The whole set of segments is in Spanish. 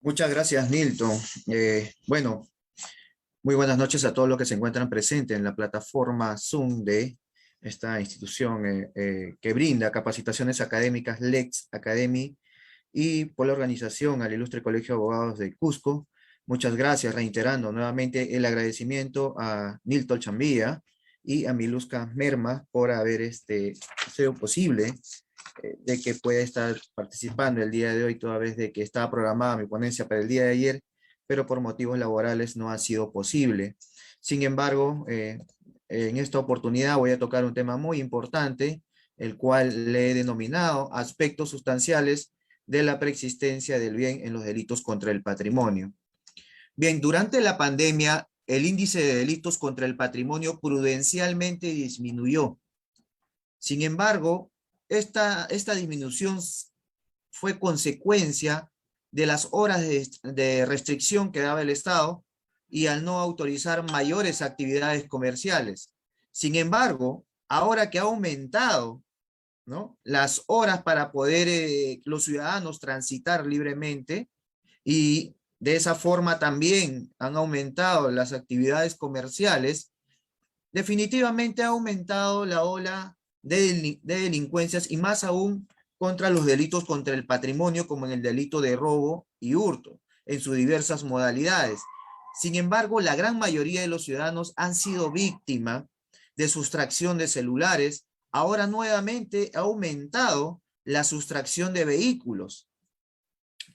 Muchas gracias, Nilton. Bueno, muy buenas noches a todos los que se encuentran presentes en la plataforma Zoom de esta institución que brinda capacitaciones académicas Lex Academy y por la organización al Ilustre Colegio de Abogados de Cusco. Muchas gracias, reiterando nuevamente el agradecimiento a Nilton Chambía y a Miluska Merma por haber sido posible de que pueda estar participando el día de hoy, toda vez de que estaba programada mi ponencia para el día de ayer, pero por motivos laborales no ha sido posible. Sin embargo, en esta oportunidad voy a tocar un tema muy importante, el cual le he denominado aspectos sustanciales de la preexistencia del bien en los delitos contra el patrimonio. Bien, durante la pandemia, el índice de delitos contra el patrimonio prudencialmente disminuyó. Sin embargo, esta disminución fue consecuencia de las horas de restricción que daba el Estado y al no autorizar mayores actividades comerciales. Sin embargo, ahora que ha aumentado, ¿no?, las horas para poder los ciudadanos transitar libremente y de esa forma también han aumentado las actividades comerciales, definitivamente ha aumentado la ola de delincuencias y más aún contra los delitos contra el patrimonio, como en el delito de robo y hurto, en sus diversas modalidades. Sin embargo, la gran mayoría de los ciudadanos han sido víctimas de sustracción de celulares. Ahora nuevamente ha aumentado la sustracción de vehículos,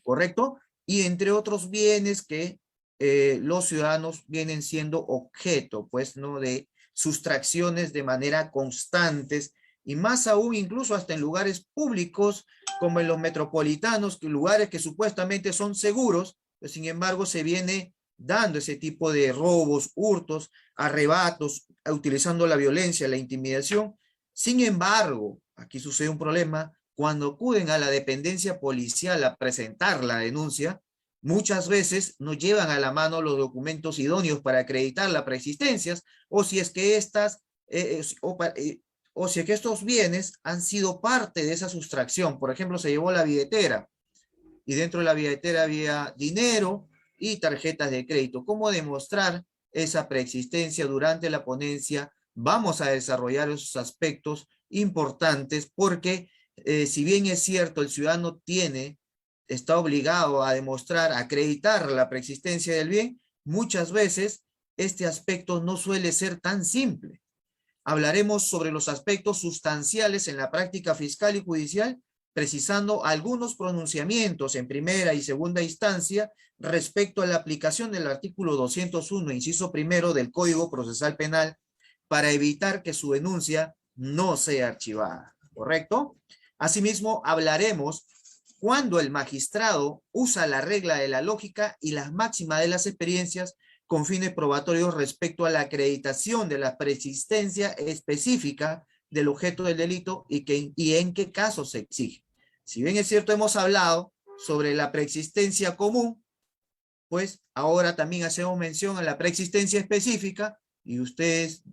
¿correcto? Y entre otros bienes que los ciudadanos vienen siendo objeto, pues, ¿no?, de sustracciones de manera constantes y más aún incluso hasta en lugares públicos como en los metropolitanos, lugares que supuestamente son seguros, pues sin embargo se viene dando ese tipo de robos, hurtos, arrebatos, utilizando la violencia, la intimidación. Sin embargo, aquí sucede un problema. Cuando acuden a la dependencia policial a presentar la denuncia, muchas veces no llevan a la mano los documentos idóneos para acreditar la preexistencia, o si es que o si es que estos bienes han sido parte de esa sustracción. Por ejemplo, se llevó la billetera y dentro de la billetera había dinero y tarjetas de crédito. ¿Cómo demostrar esa preexistencia? Durante la ponencia vamos a desarrollar esos aspectos importantes porque si bien es cierto, el ciudadano está obligado a demostrar, a acreditar la preexistencia del bien, muchas veces este aspecto no suele ser tan simple. Hablaremos sobre los aspectos sustanciales en la práctica fiscal y judicial, precisando algunos pronunciamientos en primera y segunda instancia respecto a la aplicación del artículo 201, inciso primero del Código Procesal Penal, para evitar que su denuncia no sea archivada, ¿correcto? Asimismo, hablaremos cuando el magistrado usa la regla de la lógica y las máximas de las experiencias con fines probatorios respecto a la acreditación de la preexistencia específica del objeto del delito y en qué casos se exige. Si bien es cierto, hemos hablado sobre la preexistencia común, pues ahora también hacemos mención a la preexistencia específica y ustedes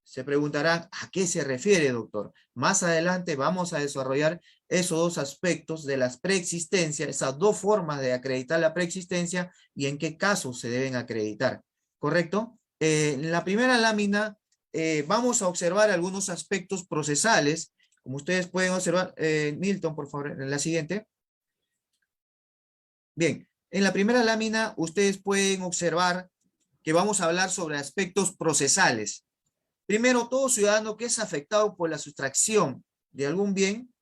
se preguntarán, ¿a qué se refiere, doctor? Más adelante vamos a desarrollar esos dos aspectos de las preexistencias, esas dos formas de acreditar la preexistencia y en qué casos se deben acreditar, ¿correcto? En la primera lámina vamos a observar algunos aspectos procesales, como ustedes pueden observar. Milton, por favor, en la siguiente. Bien, en la primera lámina ustedes pueden observar que vamos a hablar sobre aspectos procesales. Primero, todo ciudadano que es afectado por la sustracción de algún bien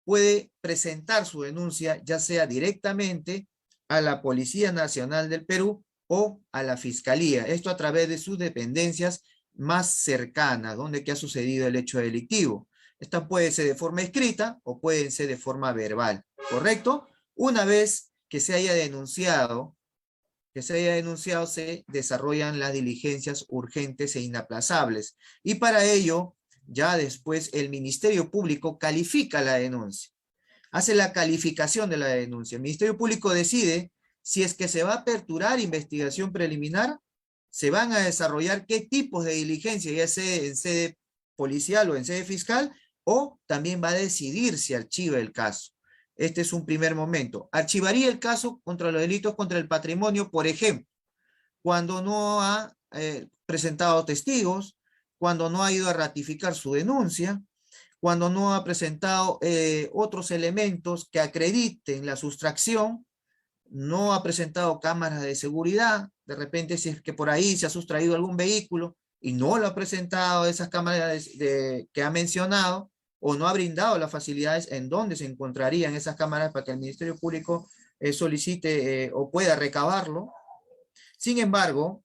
puede presentar su denuncia, ya sea directamente a la Policía Nacional del Perú o a la Fiscalía. Esto a través de sus dependencias más cercanas, donde que ha sucedido el hecho delictivo. Esta puede ser de forma escrita o puede ser de forma verbal, ¿correcto? Una vez que se haya denunciado, se desarrollan las diligencias urgentes e inaplazables. Y para ello, ya después el Ministerio Público califica la denuncia, hace la calificación de la denuncia. El Ministerio Público decide si es que se va a aperturar investigación preliminar, se van a desarrollar qué tipos de diligencia, ya sea en sede policial o en sede fiscal, o también va a decidir si archiva el caso. Este es un primer momento. Archivaría el caso contra los delitos contra el patrimonio, por ejemplo, cuando no ha presentado testigos, cuando no ha ido a ratificar su denuncia, cuando no ha presentado otros elementos que acrediten la sustracción, no ha presentado cámaras de seguridad, de repente si es que por ahí se ha sustraído algún vehículo y no lo ha presentado esas cámaras que ha mencionado, o no ha brindado las facilidades en donde se encontrarían esas cámaras para que el Ministerio Público solicite o pueda recabarlo. Sin embargo,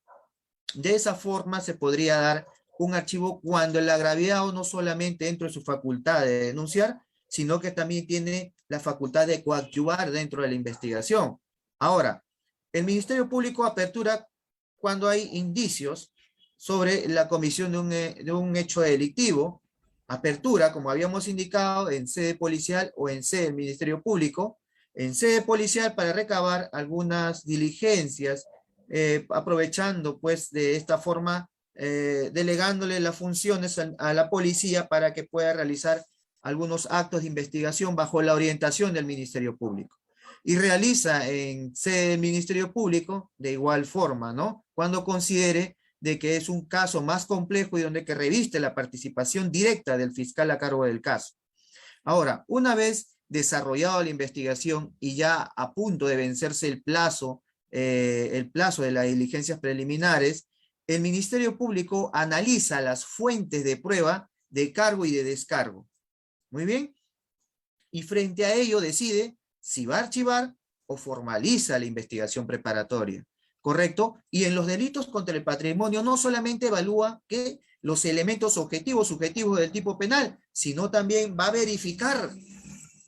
de esa forma se podría dar un archivo cuando el agraviado no solamente dentro de su facultad de denunciar, sino que también tiene la facultad de coadyuvar dentro de la investigación. Ahora, el Ministerio Público apertura cuando hay indicios sobre la comisión de un hecho delictivo, apertura, como habíamos indicado, en sede policial o en sede del Ministerio Público, en sede policial para recabar algunas diligencias, aprovechando pues de esta forma, delegándole las funciones a la policía para que pueda realizar algunos actos de investigación bajo la orientación del Ministerio Público. Y realiza en sede del Ministerio Público de igual forma, ¿no? Cuando considere de que es un caso más complejo y donde que reviste la participación directa del fiscal a cargo del caso. Ahora, una vez desarrollado la investigación y ya a punto de vencerse el plazo de las diligencias preliminares, el Ministerio Público analiza las fuentes de prueba de cargo y de descargo. Muy bien. Y frente a ello decide si va a archivar o formaliza la investigación preparatoria. ¿Correcto? Y en los delitos contra el patrimonio no solamente evalúa que los elementos objetivos, subjetivos del tipo penal, sino también va a verificar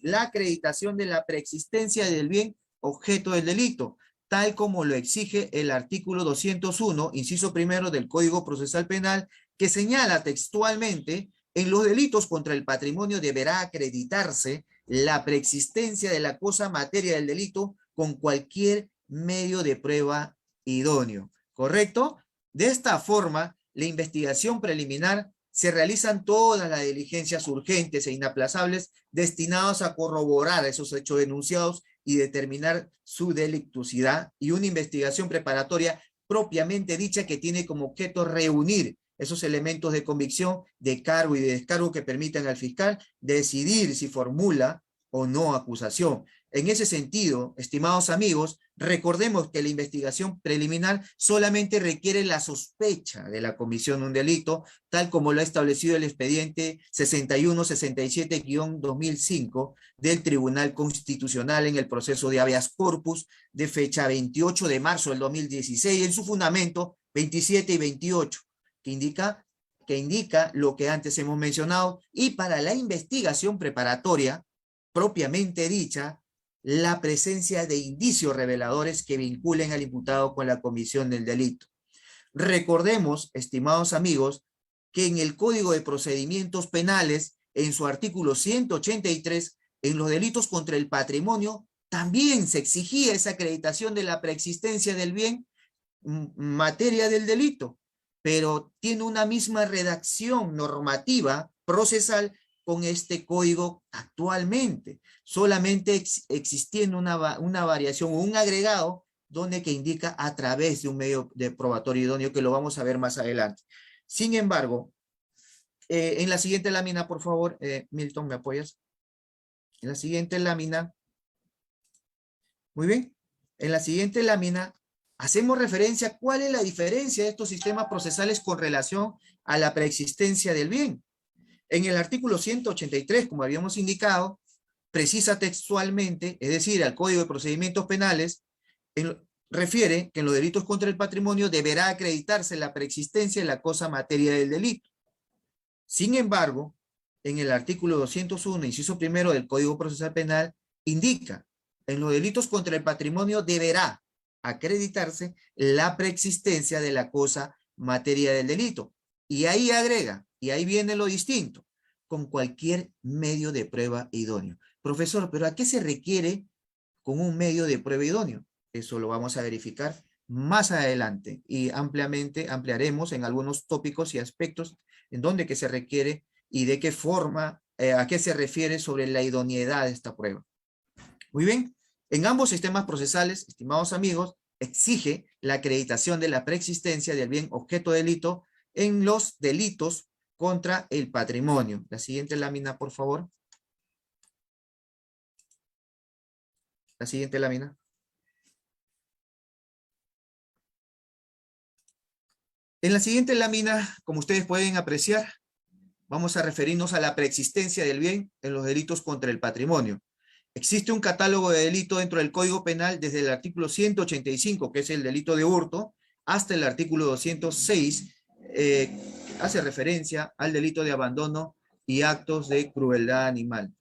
la acreditación de la preexistencia del bien objeto del delito, tal como lo exige el artículo 201, inciso primero del Código Procesal Penal, que señala textualmente: en los delitos contra el patrimonio deberá acreditarse la preexistencia de la cosa materia del delito con cualquier medio de prueba idóneo. ¿Correcto? De esta forma, la investigación preliminar se realizan todas las diligencias urgentes e inaplazables destinadas a corroborar esos hechos denunciados y determinar su delictuosidad, y una investigación preparatoria propiamente dicha que tiene como objeto reunir esos elementos de convicción, de cargo y de descargo que permitan al fiscal decidir si formula o no acusación. En ese sentido, estimados amigos, recordemos que la investigación preliminar solamente requiere la sospecha de la comisión de un delito, tal como lo ha establecido el expediente 6167-2005 del Tribunal Constitucional en el proceso de habeas corpus de fecha 28 de marzo del 2016, en su fundamento 27 y 28, que indica lo que antes hemos mencionado. Y para la investigación preparatoria propiamente dicha, la presencia de indicios reveladores que vinculen al imputado con la comisión del delito. Recordemos, estimados amigos, que en el Código de Procedimientos Penales, en su artículo 183, en los delitos contra el patrimonio, también se exigía esa acreditación de la preexistencia del bien materia del delito, pero tiene una misma redacción normativa procesal con este código actualmente, solamente existiendo una variación o un agregado donde que indica a través de un medio de probatorio idóneo, que lo vamos a ver más adelante. Sin embargo, en la siguiente lámina, por favor, Milton, ¿me apoyas? En la siguiente lámina, muy bien, en la siguiente lámina hacemos referencia a cuál es la diferencia de estos sistemas procesales con relación a la preexistencia del bien. En el artículo 183, como habíamos indicado, precisa textualmente, es decir, al Código de Procedimientos Penales, refiere que en los delitos contra el patrimonio deberá acreditarse la preexistencia de la cosa materia del delito. Sin embargo, en el artículo 201, inciso primero del Código Procesal Penal, indica: en los delitos contra el patrimonio deberá acreditarse la preexistencia de la cosa materia del delito. Y ahí agrega, y ahí viene lo distinto: con cualquier medio de prueba idóneo. Profesor, ¿pero a qué se requiere con un medio de prueba idóneo? Eso lo vamos a verificar más adelante y ampliaremos en algunos tópicos y aspectos en donde que se requiere y de qué forma, a qué se refiere sobre la idoneidad de esta prueba. Muy bien. En ambos sistemas procesales, estimados amigos, exige la acreditación de la preexistencia del bien objeto de delito en los delitos contra el patrimonio. La siguiente lámina, por favor. La siguiente lámina. En la siguiente lámina, como ustedes pueden apreciar, vamos a referirnos a la preexistencia del bien en los delitos contra el patrimonio. Existe un catálogo de delitos dentro del Código Penal desde el artículo 185, que es el delito de hurto, hasta el artículo 206, hace referencia al delito de abandono y actos de crueldad animal.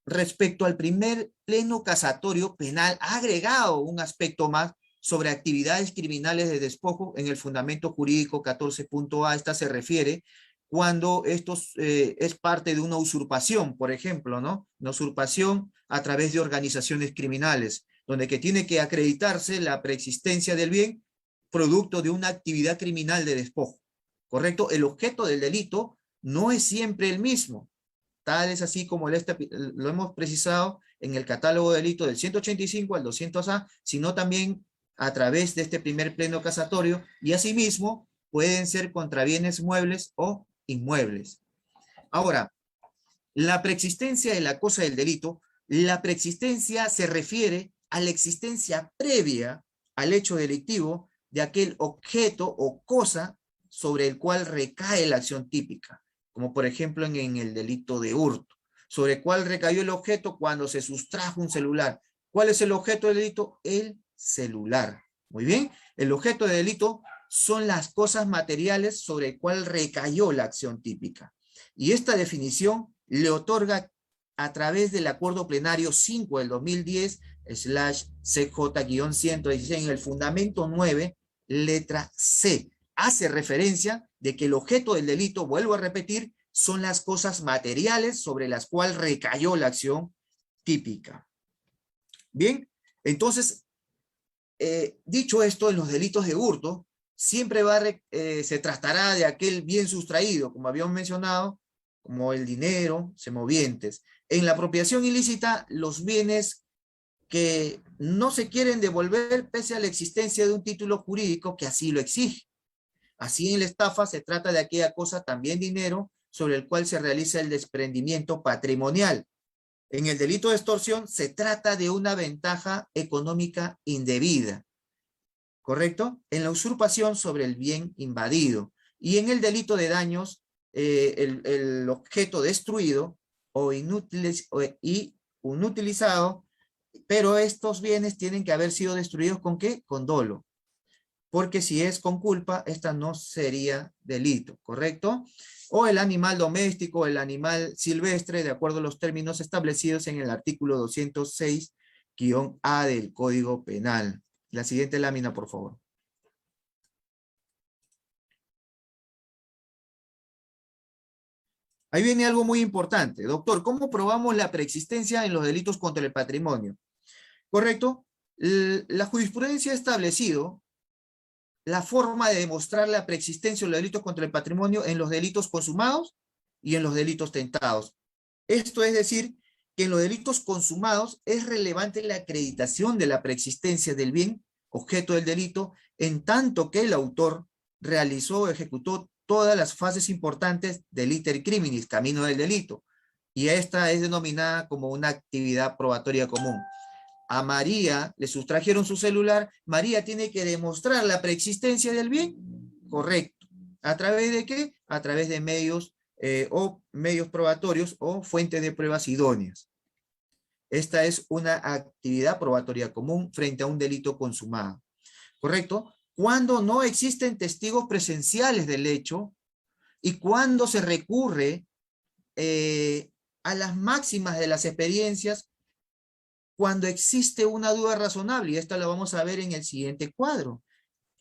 Respecto al primer pleno casatorio penal, ha agregado un aspecto más sobre actividades criminales de despojo en el fundamento jurídico 14.a. Esta se refiere cuando esto es parte de una usurpación, por ejemplo, ¿no? Una usurpación a través de organizaciones criminales, donde que tiene que acreditarse la preexistencia del bien producto de una actividad criminal de despojo, ¿correcto? El objeto del delito no es siempre el mismo. Tal es así como lo hemos precisado en el catálogo de delitos del 185 al 200A, sino también a través de este primer pleno casatorio, y asimismo pueden ser contra bienes muebles o inmuebles. Ahora, la preexistencia de la cosa del delito, la preexistencia se refiere a la existencia previa al hecho delictivo de aquel objeto o cosa sobre el cual recae la acción típica, como por ejemplo en el delito de hurto, sobre el cual recayó el objeto cuando se sustrajo un celular. ¿Cuál es el objeto del delito? El celular. Muy bien, el objeto de delito son las cosas materiales sobre el cual recayó la acción típica. Y esta definición le otorga a través del Acuerdo Plenario 5 del 2010/CJ-116 en el fundamento 9, letra C. Hace referencia de que el objeto del delito, vuelvo a repetir, son las cosas materiales sobre las cuales recayó la acción típica. Bien, entonces, dicho esto, en los delitos de hurto, siempre se tratará de aquel bien sustraído, como habíamos mencionado, como el dinero, semovientes. En la apropiación ilícita, los bienes que no se quieren devolver pese a la existencia de un título jurídico que así lo exige. Así en la estafa se trata de aquella cosa, también dinero, sobre el cual se realiza el desprendimiento patrimonial. En el delito de extorsión se trata de una ventaja económica indebida, ¿correcto? En la usurpación sobre el bien invadido. Y en el delito de daños, el objeto destruido o inutilizado, pero estos bienes tienen que haber sido destruidos ¿con qué? Con dolo. Porque si es con culpa, esta no sería delito, ¿correcto? O el animal doméstico, el animal silvestre, de acuerdo a los términos establecidos en el artículo 206-A del Código Penal. La siguiente lámina, por favor. Ahí viene algo muy importante. Doctor, ¿cómo probamos la preexistencia en los delitos contra el patrimonio? ¿Correcto? La jurisprudencia ha establecido la forma de demostrar la preexistencia de los delitos contra el patrimonio en los delitos consumados y en los delitos tentados. Esto es decir, que en los delitos consumados es relevante la acreditación de la preexistencia del bien objeto del delito, en tanto que el autor realizó o ejecutó todas las fases importantes del iter criminis, camino del delito, y esta es denominada como una actividad probatoria común. A María le sustrajeron su celular, María tiene que demostrar la preexistencia del bien, correcto. ¿A través de qué? A través de medios o medios probatorios o fuentes de pruebas idóneas. Esta es una actividad probatoria común frente a un delito consumado, ¿correcto? Cuando no existen testigos presenciales del hecho y cuando se recurre a las máximas de las experiencias cuando existe una duda razonable, y esta la vamos a ver en el siguiente cuadro,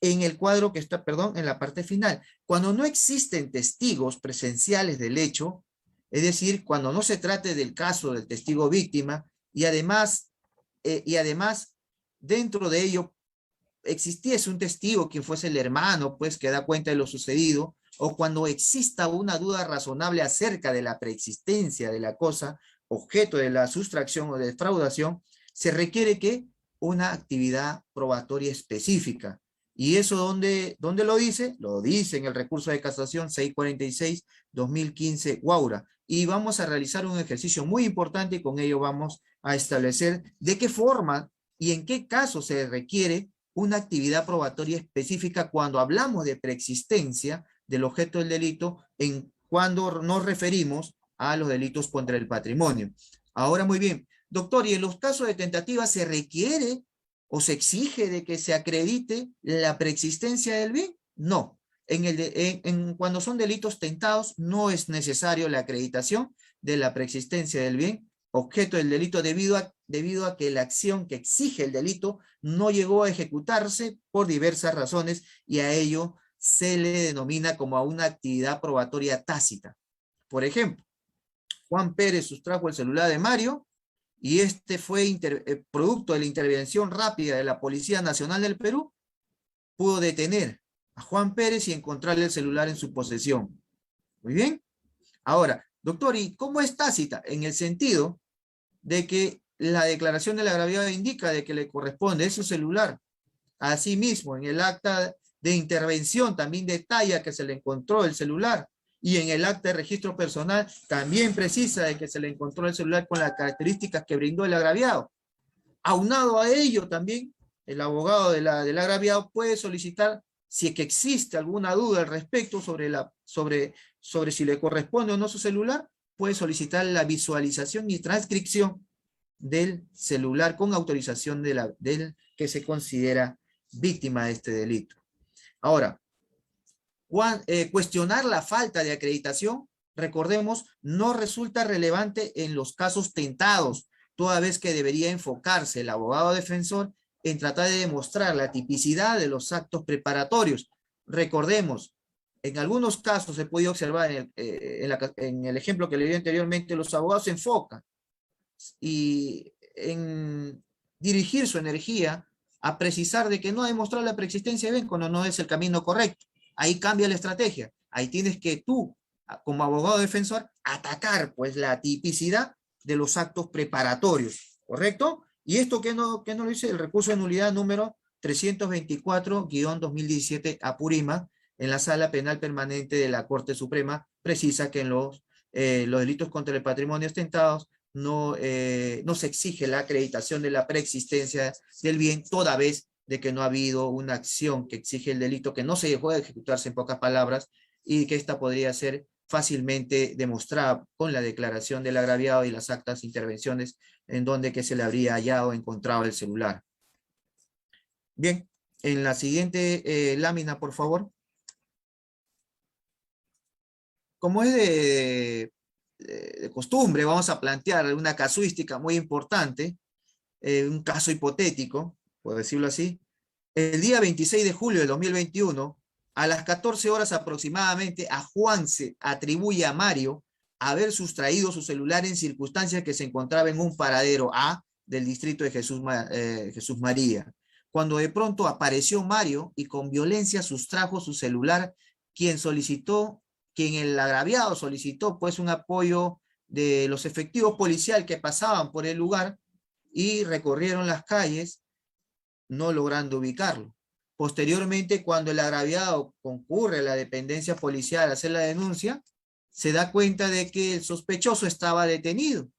en el cuadro que está, perdón, en la parte final. Cuando no existen testigos presenciales del hecho, es decir, cuando no se trate del caso del testigo víctima, y además dentro de ello existiese un testigo quien fuese el hermano, pues que da cuenta de lo sucedido, o cuando exista una duda razonable acerca de la preexistencia de la cosa, objeto de la sustracción o de defraudación, se requiere que una actividad probatoria específica. ¿Y eso dónde lo dice? Lo dice en el recurso de casación 646-2015 Guaura. Y vamos a realizar un ejercicio muy importante y con ello vamos a establecer de qué forma y en qué caso se requiere una actividad probatoria específica cuando hablamos de preexistencia del objeto del delito en cuando nos referimos a los delitos contra el patrimonio. Ahora, muy bien, doctor, ¿y en los casos de tentativa se requiere o se exige de que se acredite la preexistencia del bien? No. Cuando son delitos tentados, no es necesario la acreditación de la preexistencia del bien objeto del delito debido a que la acción que exige el delito no llegó a ejecutarse por diversas razones y a ello se le denomina como a una actividad probatoria tácita. Por ejemplo, Juan Pérez sustrajo el celular de Mario y este fue producto de la intervención rápida de la Policía Nacional del Perú, pudo detener a Juan Pérez y encontrarle el celular en su posesión. Muy bien. Ahora, doctor, ¿y cómo es tácita? En el sentido de que la declaración del agraviado indica de que le corresponde su celular. Asimismo, en el acta de intervención también detalla que se le encontró el celular y en el acta de registro personal también precisa de que se le encontró el celular con las características que brindó el agraviado. Aunado a ello también, el abogado del agraviado puede solicitar, si es que existe alguna duda al respecto sobre si le corresponde o no su celular, puede solicitar la visualización y transcripción del celular con autorización del que se considera víctima de este delito. Ahora, cuestionar la falta de acreditación, recordemos, no resulta relevante en los casos tentados, toda vez que debería enfocarse el abogado defensor en tratar de demostrar la tipicidad de los actos preparatorios. Recordemos, en algunos casos se puede observar en el ejemplo que le di anteriormente, los abogados se enfocan y en dirigir su energía a precisar de que no ha demostrado la preexistencia de bien cuando no es el camino correcto. Ahí cambia la estrategia. Ahí tienes que tú, como abogado defensor, atacar pues la tipicidad de los actos preparatorios, ¿correcto? Y esto que no lo dice el recurso de nulidad número 324-2017 Apurima, en la Sala Penal Permanente de la Corte Suprema, precisa que en los delitos contra el patrimonio ostentados no se exige la acreditación de la preexistencia del bien, toda vez de que no ha habido una acción que exige el delito, que no se dejó de ejecutarse en pocas palabras, y que esta podría ser fácilmente demostrada con la declaración del agraviado y las actas de intervenciones en donde que se le habría hallado o encontrado el celular. Bien, en la siguiente lámina, por favor. Como es de costumbre, vamos a plantear una casuística muy importante, un caso hipotético, por decirlo así. El día 26 de julio de 2021, a las 14 horas aproximadamente, a Juan se atribuye a Mario haber sustraído su celular en circunstancias que se encontraba en un paradero A del distrito de Jesús María, cuando de pronto apareció Mario y con violencia sustrajo su celular, quien el agraviado solicitó pues un apoyo de los efectivos policiales que pasaban por el lugar y recorrieron las calles no logrando ubicarlo. Posteriormente, cuando el agraviado concurre a la dependencia policial a hacer la denuncia, se da cuenta de que el sospechoso estaba detenido,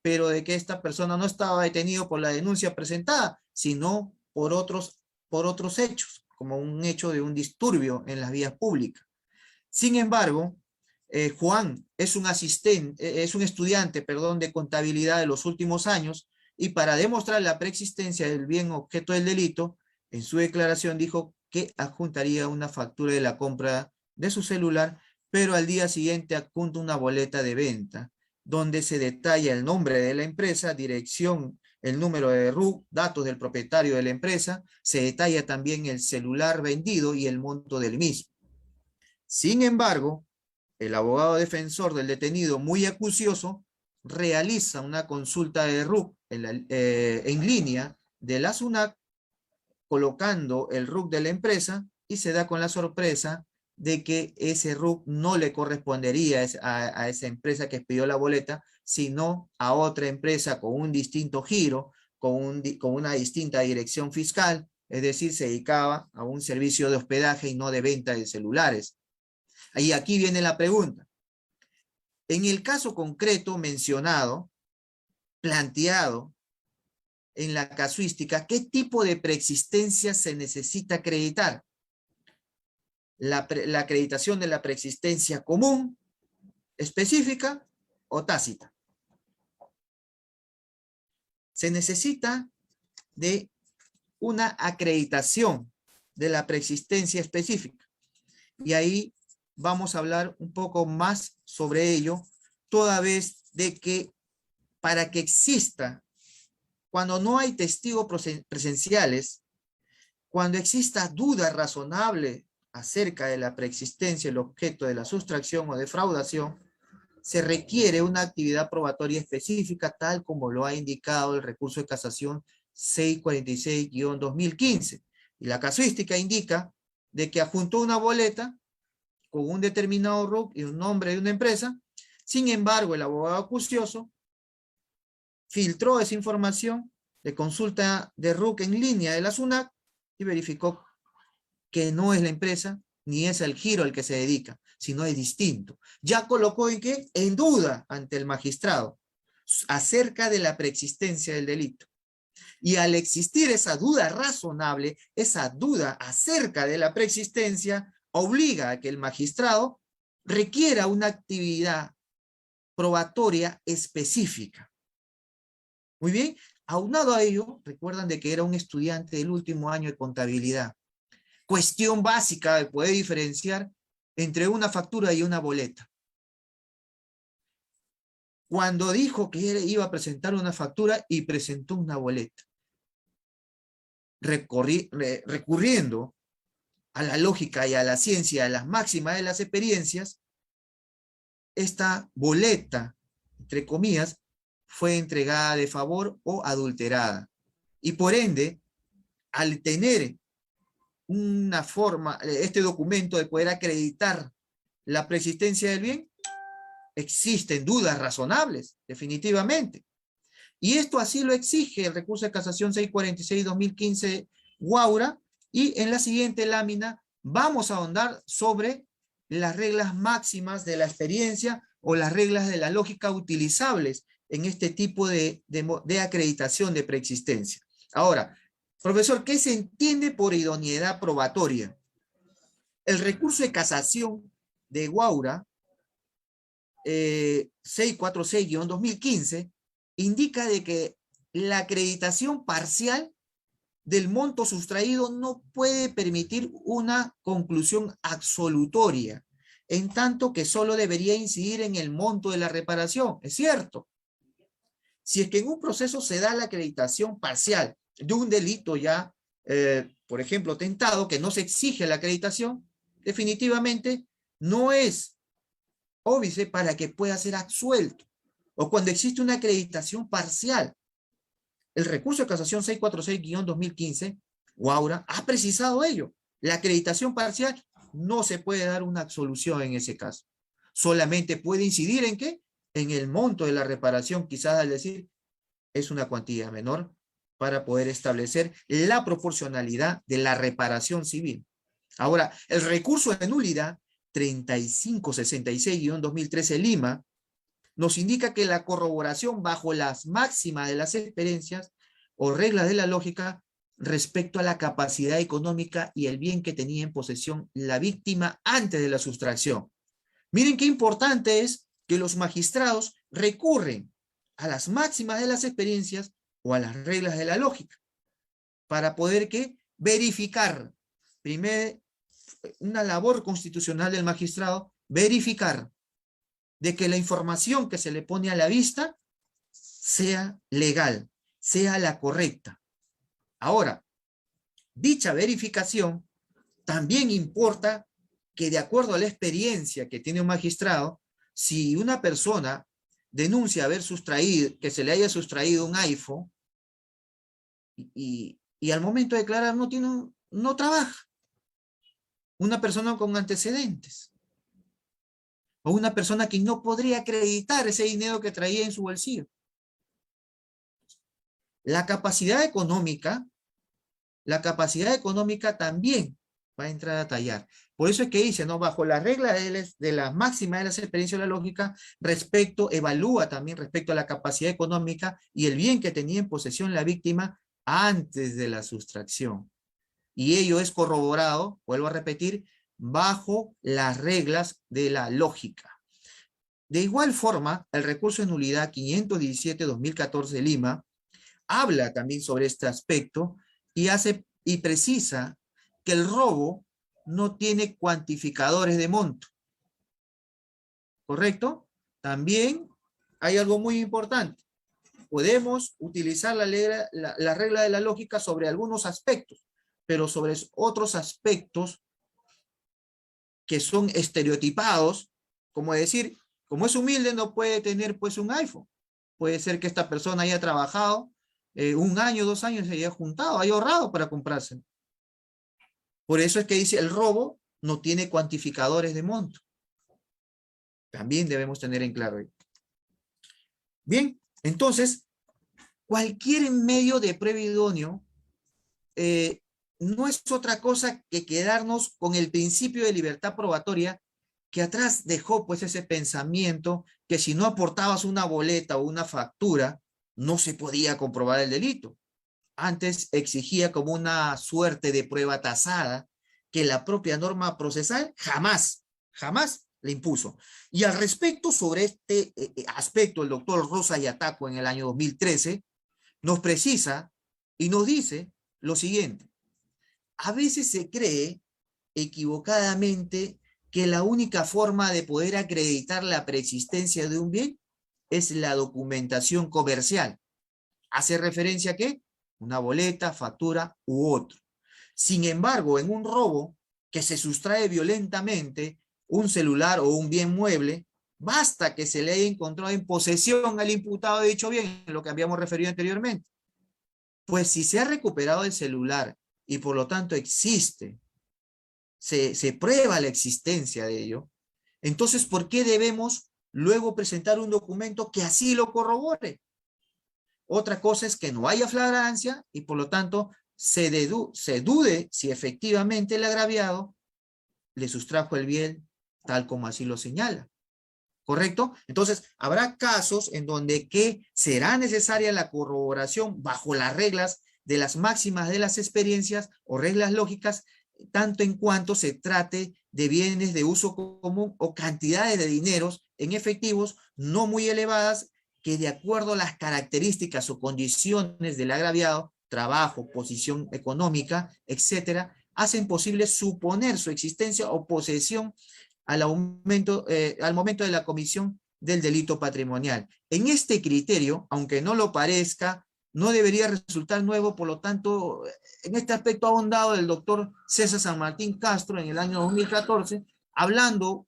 pero de que esta persona no estaba detenido por la denuncia presentada, sino por otros hechos, como un hecho de un disturbio en las vías públicas. Sin embargo, Juan es un estudiante, de contabilidad de los últimos años, y para demostrar la preexistencia del bien objeto del delito, en su declaración dijo que adjuntaría una factura de la compra de su celular, pero al día siguiente adjunta una boleta de venta, donde se detalla el nombre de la empresa, dirección, el número de RUC, datos del propietario de la empresa, se detalla también el celular vendido y el monto del mismo. Sin embargo, el abogado defensor del detenido, muy acucioso, realiza una consulta de RUC en línea de la SUNAT, colocando el RUC de la empresa y se da con la sorpresa de que ese RUC no le correspondería a esa empresa que pidió la boleta, sino a otra empresa con un distinto giro, con una distinta dirección fiscal, es decir, se dedicaba a un servicio de hospedaje y no de venta de celulares. Y aquí viene la pregunta. En el caso concreto mencionado, planteado en la casuística, ¿qué tipo de preexistencia se necesita acreditar? La acreditación de la preexistencia común, específica o tácita. Se necesita de una acreditación de la preexistencia específica. Y ahí vamos a hablar un poco más sobre ello, toda vez de que para que exista, cuando no hay testigos presenciales, cuando exista duda razonable acerca de la preexistencia del objeto de la sustracción o defraudación, se requiere una actividad probatoria específica, tal como lo ha indicado el recurso de casación 646-2015. Y la casuística indica de que adjuntó una boleta con un determinado RUC y un nombre de una empresa. Sin embargo, el abogado acucioso filtró esa información de consulta de RUC en línea de la SUNAT y verificó que no es la empresa ni es el giro al que se dedica, sino es distinto. Ya colocó en qué, en duda ante el magistrado acerca de la preexistencia del delito. Y al existir esa duda razonable, esa duda acerca de la preexistencia, obliga a que el magistrado requiera una actividad probatoria específica. Muy bien, aunado a ello, recuerdan de que era un estudiante del último año de contabilidad. Cuestión básica de poder diferenciar entre una factura y una boleta. Cuando dijo que iba a presentar una factura y presentó una boleta, recurriendo a la lógica y a la ciencia, a las máximas de las experiencias, esta boleta, entre comillas, fue entregada de favor o adulterada. Y por ende, al tener una forma, este documento de poder acreditar la preexistencia del bien, existen dudas razonables, definitivamente. Y esto así lo exige el recurso de casación 646-2015 Guaura, y en la siguiente lámina vamos a ahondar sobre las reglas máximas de la experiencia o las reglas de la lógica utilizables en este tipo de acreditación de preexistencia. Ahora, profesor, ¿qué se entiende por idoneidad probatoria? El recurso de casación de Guaura 646-2015 indica de que la acreditación parcial del monto sustraído no puede permitir una conclusión absolutoria, en tanto que solo debería incidir en el monto de la reparación. Es cierto. Si es que en un proceso se da la acreditación parcial de un delito ya, por ejemplo, tentado, que no se exige la acreditación, definitivamente no es óbice para que pueda ser absuelto. O cuando existe una acreditación parcial. El recurso de casación 646-2015, Guaura, ha precisado ello. La acreditación parcial no se puede dar una absolución en ese caso. Solamente puede incidir en ¿qué? En el monto de la reparación, quizás al decir, es una cuantía menor para poder establecer la proporcionalidad de la reparación civil. Ahora, el recurso de nulidad 3566-2013 Lima nos indica que la corroboración bajo las máximas de las experiencias o reglas de la lógica respecto a la capacidad económica y el bien que tenía en posesión la víctima antes de la sustracción. Miren qué importante es que los magistrados recurren a las máximas de las experiencias o a las reglas de la lógica para poder ¿qué? Verificar, primero, una labor constitucional del magistrado, verificar de que la información que se le pone a la vista sea legal, sea la correcta. Ahora, dicha verificación también importa que de acuerdo a la experiencia que tiene un magistrado, si una persona denuncia haber sustraído, que se le haya sustraído un iPhone y al momento de declarar no trabaja, una persona con antecedentes, o una persona que no podría acreditar ese dinero que traía en su bolsillo. La capacidad económica también va a entrar a tallar. Por eso es que dice, ¿no? Bajo la regla de la máxima de las experiencias de la lógica, evalúa también respecto a la capacidad económica y el bien que tenía en posesión la víctima antes de la sustracción. Y ello es corroborado, vuelvo a repetir, bajo las reglas de la lógica. De igual forma, el recurso de nulidad 517-2014 Lima habla también sobre este aspecto y precisa que el robo no tiene cuantificadores de monto. ¿Correcto? También hay algo muy importante. Podemos utilizar la regla de la lógica sobre algunos aspectos, pero sobre otros aspectos que son estereotipados, como decir, como es humilde no puede tener pues un iPhone. Puede ser que esta persona haya trabajado 1 año, 2 años, se haya juntado, haya ahorrado para comprárselo. Por eso es que dice, el robo no tiene cuantificadores de monto. También debemos tener en claro. Bien, entonces, cualquier medio de prueba idóneo no es otra cosa que quedarnos con el principio de libertad probatoria que atrás dejó pues ese pensamiento que si no aportabas una boleta o una factura, no se podía comprobar el delito. Antes exigía como una suerte de prueba tasada que la propia norma procesal jamás le impuso. Y al respecto sobre este aspecto, el doctor Rosa Yataco en el año 2013 nos precisa y nos dice lo siguiente. A veces se cree equivocadamente que la única forma de poder acreditar la preexistencia de un bien es la documentación comercial. ¿Hace referencia a qué? Una boleta, factura u otro. Sin embargo, en un robo que se sustrae violentamente un celular o un bien mueble, basta que se le haya encontrado en posesión al imputado de dicho bien, lo que habíamos referido anteriormente. Pues si se ha recuperado el celular y por lo tanto existe, se prueba la existencia de ello, entonces ¿por qué debemos luego presentar un documento que así lo corrobore? Otra cosa es que no haya flagrancia y por lo tanto se dude si efectivamente el agraviado le sustrajo el bien tal como así lo señala. ¿Correcto? Entonces, habrá casos en donde que será necesaria la corroboración bajo las reglas de las máximas de las experiencias o reglas lógicas, tanto en cuanto se trate de bienes de uso común o cantidades de dineros en efectivos no muy elevadas que de acuerdo a las características o condiciones del agraviado, trabajo, posición económica, etcétera, hacen posible suponer su existencia o posesión al momento de la comisión del delito patrimonial. En este criterio, aunque no lo parezca, no debería resultar nuevo, por lo tanto, en este aspecto ahondado del doctor César San Martín Castro en el año 2014, hablando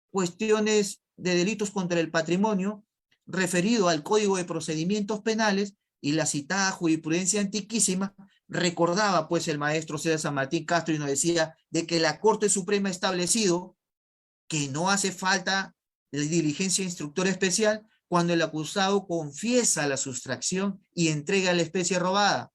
cuestiones de delitos contra el patrimonio, referido al Código de Procedimientos Penales y la citada jurisprudencia antiquísima, recordaba pues el maestro César San Martín Castro y nos decía de que la Corte Suprema ha establecido que no hace falta la diligencia instructora especial cuando el acusado confiesa la sustracción y entrega la especie robada.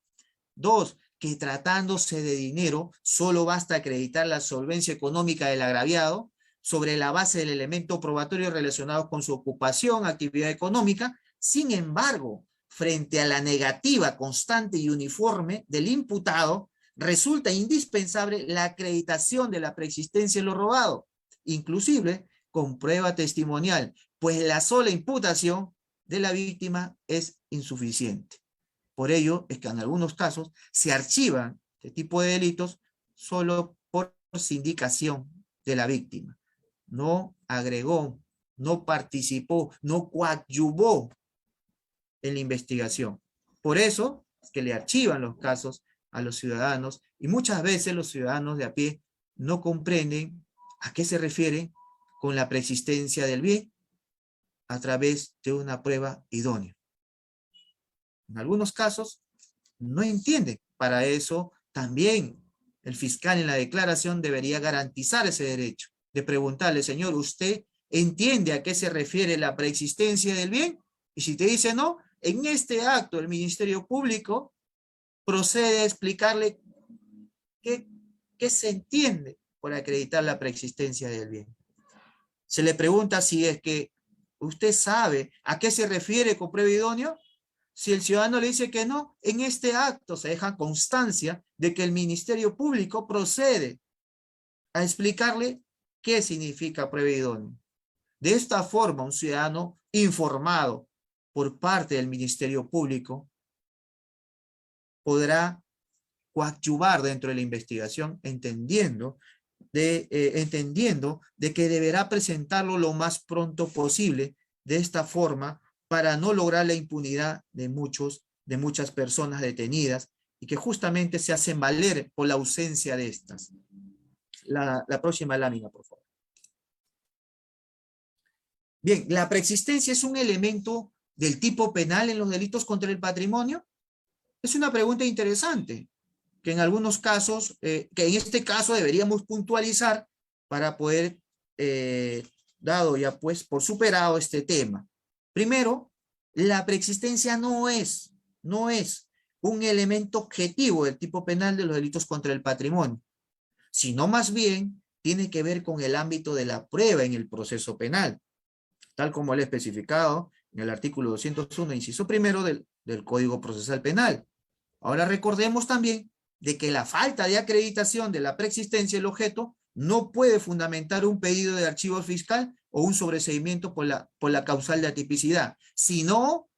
2, que tratándose de dinero, solo basta acreditar la solvencia económica del agraviado sobre la base del elemento probatorio relacionado con su ocupación, actividad económica. Sin embargo, frente a la negativa constante y uniforme del imputado, resulta indispensable la acreditación de la preexistencia de lo robado, inclusive con prueba testimonial, pues la sola imputación de la víctima es insuficiente. Por ello es que en algunos casos se archivan este tipo de delitos solo por sindicación de la víctima. No agregó, no participó, no coadyuvó en la investigación. Por eso es que le archivan los casos a los ciudadanos y muchas veces los ciudadanos de a pie no comprenden a qué se refiere con la preexistencia del bien a través de una prueba idónea. En algunos casos no entienden. Para eso también el fiscal en la declaración debería garantizar ese derecho de preguntarle, señor, ¿usted entiende a qué se refiere la preexistencia del bien? Y si te dice no, en este acto el Ministerio Público procede a explicarle qué se entiende por acreditar la preexistencia del bien. Se le pregunta si es que usted sabe a qué se refiere con prueba idónea. Si el ciudadano le dice que no, en este acto se deja constancia de que el Ministerio Público procede a explicarle qué significa prueba idónea. De esta forma, un ciudadano informado por parte del Ministerio Público podrá coadyuvar dentro de la investigación, entendiendo de que deberá presentarlo lo más pronto posible, de esta forma, para no lograr la impunidad de muchas personas detenidas y que justamente se hacen valer por la ausencia de estas. La próxima lámina, por favor. Bien, ¿la preexistencia es un elemento del tipo penal en los delitos contra el patrimonio? Es una pregunta interesante, que en algunos casos, que en este caso deberíamos puntualizar para poder, dado ya pues por superado este tema. Primero, la preexistencia no es un elemento objetivo del tipo penal de los delitos contra el patrimonio, sino más bien tiene que ver con el ámbito de la prueba en el proceso penal, tal como lo he especificado en el artículo 201, inciso primero del Código Procesal Penal. Ahora recordemos también de que la falta de acreditación de la preexistencia del objeto no puede fundamentar un pedido de archivo fiscal o un sobreseimiento por la causal de atipicidad. Si no,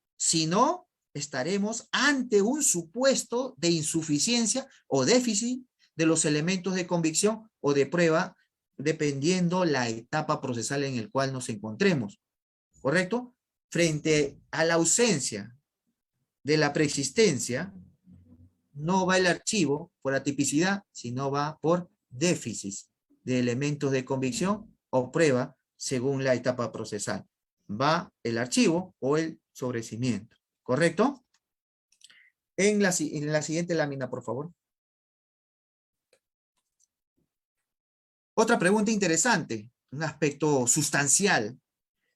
estaremos ante un supuesto de insuficiencia o déficit de los elementos de convicción o de prueba, dependiendo la etapa procesal en la cual nos encontremos. ¿Correcto? Frente a la ausencia de la preexistencia, no va el archivo por atipicidad, sino va por déficit de elementos de convicción o prueba según la etapa procesal. Va el archivo o el sobreseimiento. ¿Correcto? En la siguiente lámina, por favor. Otra pregunta interesante, un aspecto sustancial.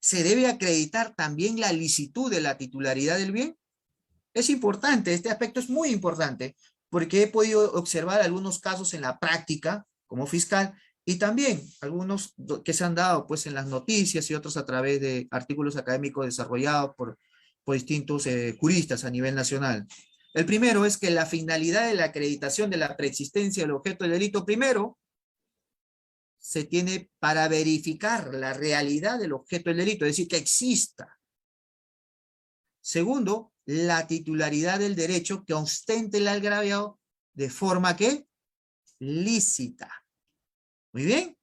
¿Se debe acreditar también la licitud de la titularidad del bien? Es importante, este aspecto es muy importante, porque he podido observar algunos casos en la práctica como fiscal y también algunos que se han dado pues en las noticias y otros a través de artículos académicos desarrollados por distintos juristas a nivel nacional. El primero es que la finalidad de la acreditación de la preexistencia del objeto del delito, primero, se tiene para verificar la realidad del objeto del delito, es decir, que exista. Segundo, la titularidad del derecho que ostente el agraviado de forma que lícita. Muy bien.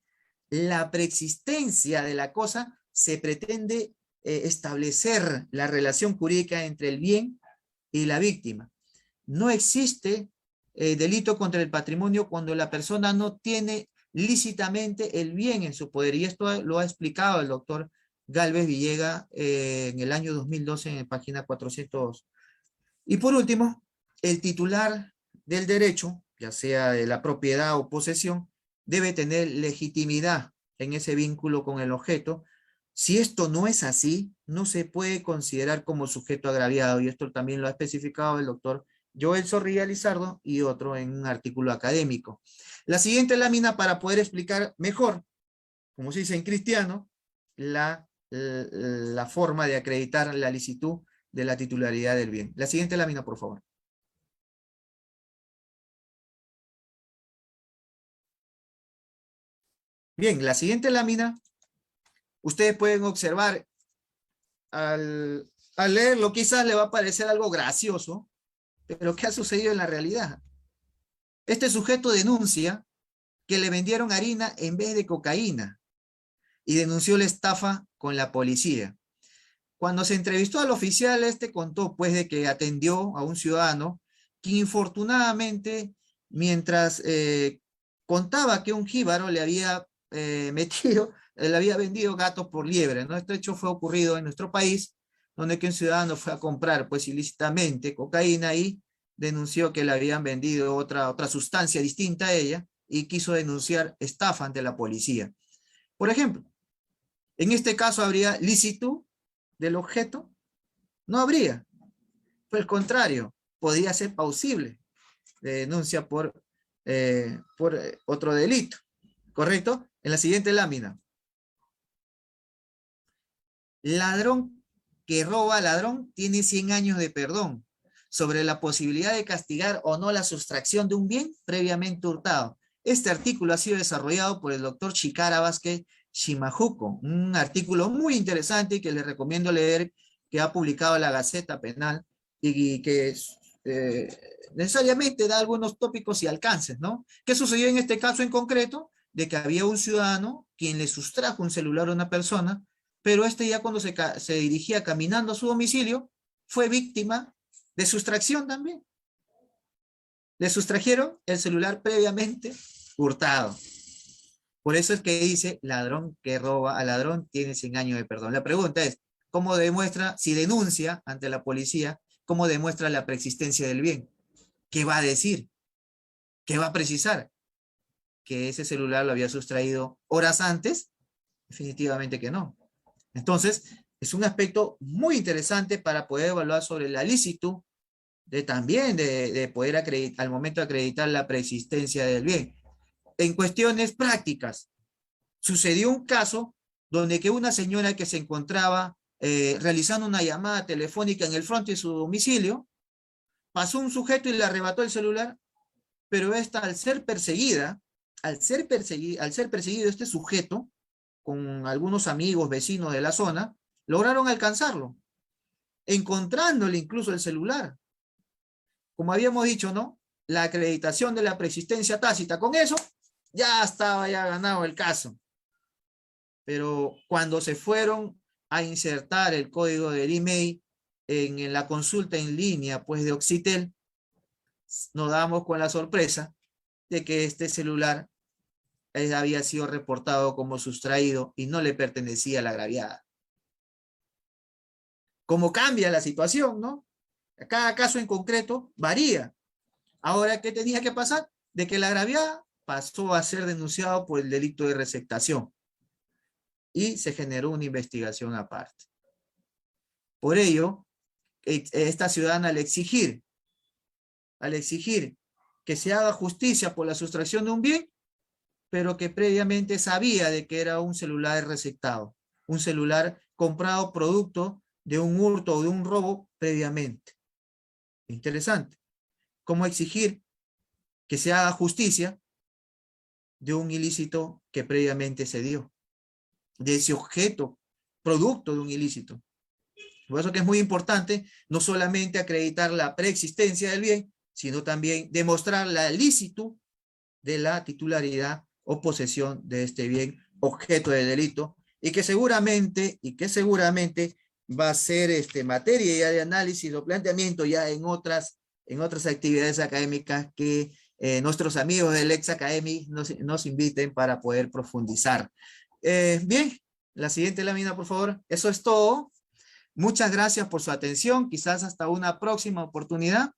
La preexistencia de la cosa se pretende establecer la relación jurídica entre el bien y la víctima. No existe delito contra el patrimonio cuando la persona no tiene lícitamente el bien en su poder. Y esto lo ha explicado el doctor Gálvez Villega en el año 2012 en la página 402. Y por último, el titular del derecho, ya sea de la propiedad o posesión, debe tener legitimidad en ese vínculo con el objeto. Si esto no es así, no se puede considerar como sujeto agraviado, y esto también lo ha especificado el doctor Joel Zorrilla Lizardo y otro en un artículo académico. La siguiente lámina para poder explicar mejor, como se dice en cristiano, la forma de acreditar la licitud de la titularidad del bien. La siguiente lámina, por favor. Bien, la siguiente lámina, ustedes pueden observar, al leerlo quizás le va a parecer algo gracioso, pero ¿qué ha sucedido en la realidad? Este sujeto denuncia que le vendieron harina en vez de cocaína y denunció la estafa con la policía. Cuando se entrevistó al oficial, este contó pues de que atendió a un ciudadano que infortunadamente, mientras contaba que un jíbaro le había le había vendido gatos por liebre, ¿no? Este hecho fue ocurrido en nuestro país, donde que un ciudadano fue a comprar pues ilícitamente cocaína y denunció que le habían vendido otra sustancia distinta a ella y quiso denunciar estafa ante la policía. Por ejemplo, en este caso habría licitud del objeto, no habría. Por el contrario, podría ser plausible de denuncia por otro delito. ¿Correcto? En la siguiente lámina. Ladrón que roba a ladrón tiene 100 años de perdón sobre la posibilidad de castigar o no la sustracción de un bien previamente hurtado. Este artículo ha sido desarrollado por el doctor Chikara Vázquez Shimajuco, un artículo muy interesante que les recomiendo leer, que ha publicado la Gaceta Penal y que necesariamente da algunos tópicos y alcances, ¿no? ¿Qué sucedió en este caso en concreto? De que había un ciudadano quien le sustrajo un celular a una persona, pero este ya cuando se dirigía caminando a su domicilio, fue víctima de sustracción también. Le sustrajeron el celular previamente hurtado. Por eso es que dice, ladrón que roba a ladrón tiene 100 años de perdón. La pregunta es, ¿cómo demuestra, si denuncia ante la policía, cómo demuestra la preexistencia del bien? ¿Qué va a decir? ¿Qué va a precisar? ¿Que ese celular lo había sustraído horas antes? Definitivamente que no. Entonces, es un aspecto muy interesante para poder evaluar sobre la licitud de poder acreditar, al momento de acreditar la preexistencia del bien. En cuestiones prácticas, sucedió un caso donde que una señora que se encontraba realizando una llamada telefónica en el frente de su domicilio, pasó un sujeto y le arrebató el celular, pero esta al ser perseguido este sujeto, con algunos amigos, vecinos de la zona, lograron alcanzarlo, encontrándole incluso el celular. Como habíamos dicho, ¿no? La acreditación de la preexistencia tácita, con eso ya estaba ya ganado el caso. Pero cuando se fueron a insertar el código del email en la consulta en línea, pues de Oxitel, nos damos con la sorpresa de que este celular había sido reportado como sustraído y no le pertenecía a la agraviada. ¿Cómo cambia la situación, no? Cada caso en concreto varía. Ahora, ¿qué tenía que pasar? De que la agraviada pasó a ser denunciado por el delito de receptación y se generó una investigación aparte. Por ello, esta ciudadana al exigir que se haga justicia por la sustracción de un bien, pero que previamente sabía de que era un celular receptado, un celular comprado producto de un hurto o de un robo previamente. Interesante. ¿Cómo exigir que se haga justicia de un ilícito que previamente se dio? De ese objeto, producto de un ilícito. Por eso que es muy importante no solamente acreditar la preexistencia del bien, sino también demostrar la licitud de la titularidad o posesión de este bien objeto de delito, y que seguramente va a ser materia ya de análisis o planteamiento ya en otras actividades académicas que nuestros amigos del Ex Academy nos inviten para poder profundizar. Bien, la siguiente lámina, por favor. Eso es todo. Muchas gracias por su atención. Quizás hasta una próxima oportunidad.